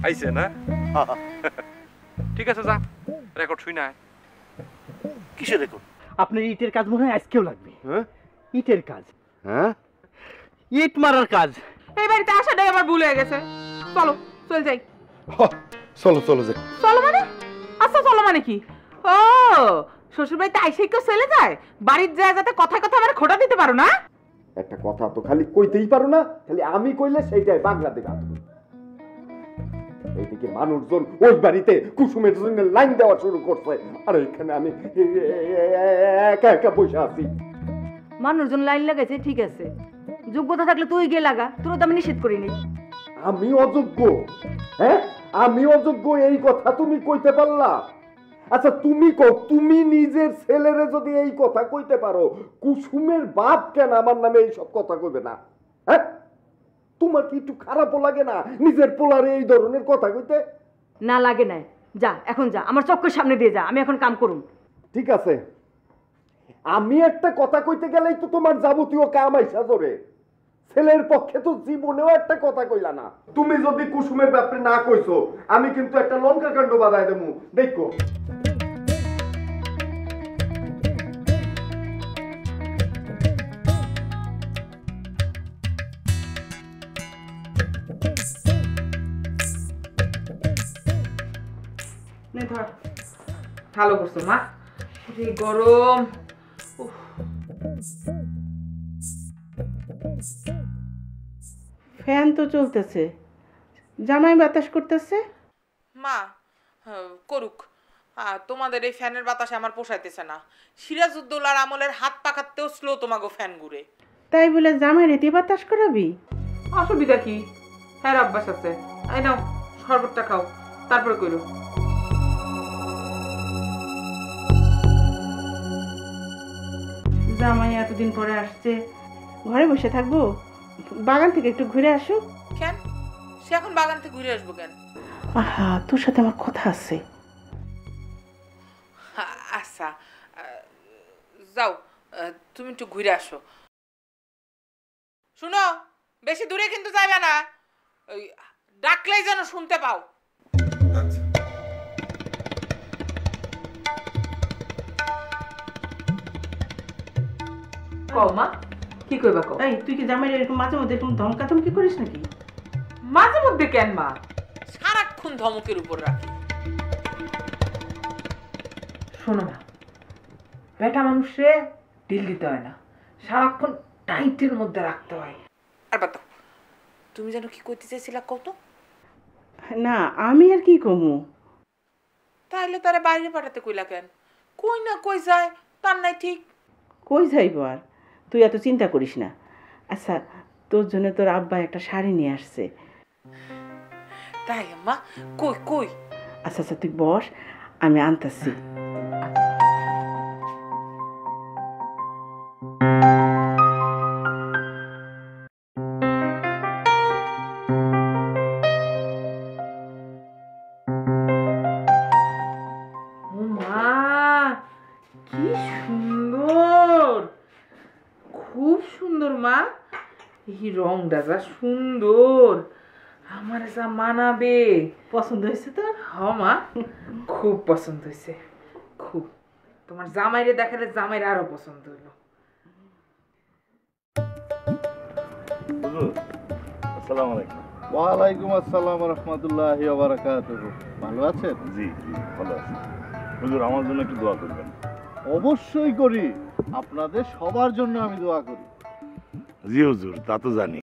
আইছে না? ঠিক আছে যা, রেকর্ড শুই না। কিসের রেকর্ড? আপনার ইটের কাজ মনে হয় আজকেও লাগবে। হ্যাঁ, ইটের কাজ। হ্যাঁ, ইট মারার কাজ। এই বাড়িতে আসাটাই আমার ভুল হয়ে গেছে। চলো চল যাই। চলো চলো যাই। চলো মানে? আচ্ছা চলো মানে কি? ও শ্বশুর বাড়িতে আইসেই কেউ চলে যায়? বাড়ির যায় যাতে কথায় কথা আমার খোটা দিতে পারো না? একটা কথা তো খালি কইতেই পারো না, খালি আমি কইলে সেইটাই বাংলা দেবা। এইদিকে মানুষজন ওই বাড়িতে কুসুমের জন্য লাইন দেওয়া শুরু করছে, আর এখানে আমি একা একা বসে আছি। মানুষজন লাইন লাগাইছে ঠিক আছে, যোগ্যতা থাকলে তুই গিয়ে লাগা, তোর তো আমি নিষেধ করিনি। আমি অযোগ্য? হ্যাঁ, আমি অযোগ্য এই কথা তুমি কইতে পারলা? আচ্ছা তুমি কও, তুমি নিজের ছেলেরে যদি এই কথা কইতে পারো, কুসুমের বাপ কেন আমার নামে এই সব কথা কইবে না? হ্যাঁ, তোমার কি একটু খারাপও লাগে না নিজের পোলারে এই ধরনের কথা কইতে? না লাগে নাই, যা এখন যা, আমার চক্কর সামনে দিয়ে যা, আমি এখন কাম করুন। ঠিক আছে, আমি একটা কথা কইতে গেলেই তো তোমার যাবতীয় কাম আইসা ধরে। ছেলের পক্ষে তো জীবনেও একটা কথা কইলা না। তুমি যদি কুসুমের ব্যাপারে না কইছো, আমি কিন্তু একটা লঙ্কা কাণ্ড বাঁধাই দেবো, দেখো। ভালো করছো মা, গরম। ফ্যান তো চলতেছে, জামাই বাতাস করতেছে। মা করুক, তোমাদের এই ফ্যানের বাতাসে আমার পোষাইতেছে না। সিরাজউদ্দৌলার আমলের হাত পাকাতেও স্লো তোমাগো ফ্যান ঘুরে। তাই বলে জামাই রেতে বাতাস করাবি? অসুবিধা কি? হ্যাঁ অভ্যাস আছে। এই নাও শরবতটা খাও, তারপরে কইরো। জামাই এতদিন পরে আসছে, ঘরে বসে থাকবো? বাগান থেকে একটু ঘুরে আসুক। কেন সে এখন বাগান থেকে ঘুরে আসবো কেন? আহা, তোর সাথে আমার কথা আছে। আচ্ছা যাও, তুমি একটু ঘুরে আসো। শুনো, বেশি দূরে কিন্তু যাবে না, ওই ডাকলেই যেন শুনতে পাও। কও মা, কি কইবা কও? এই তুই কি জামাই এরকম মাঝে মধ্যে এরকম ধমকাধমকি করিস নাকি? মাঝে মধ্যে কেন মা, সারাক্ষণ ধমকের উপর রাখি। শোনো না, বেটা মানুষে ঢিল দিতে হয় না, সারাক্ষণ টাইটের মধ্যে রাখতে হয়। আর বাতো, তুমি যেন কি কইতে চাইছিলা কত? না আমি আর কি কমু? তাহলে তারা বাইরে পাঠাতে কইলা কেন? কই না কই যায় তার নাই ঠিক। কই যাইব আর, তুই এত চিন্তা করিস না। আচ্ছা, তোর জন্য তোর আব্বা একটা শাড়ি নিয়ে আসছে। তাই আম্মা? কই কই? আচ্ছা আচ্ছা তুই বস, আমি আনতাছি। কি সুন্দর, খুব সুন্দর মা। এই রংটা যা সুন্দর, আমার যা মানাবে। পছন্দ হয়েছে তোর? হ্যাঁ মা, খুব পছন্দ হয়েছে, খুব। তোমার জামাইরে দেখালে জামাইরে আরো পছন্দ হইলো। আসসালামু আলাইকুম। ওয়ালাইকুম আসসালাম রহমতুল্লাহি ওয়া বারাকাতুহু। ভালো আছেন? জি জি ভালো আছি। হুজুর আমার জন্য একটু দোয়া করবেন। অবশ্যই করি, আপনাদের সবার জন্য আমি দোয়া করি। জি হুজুর, তা তো জানি।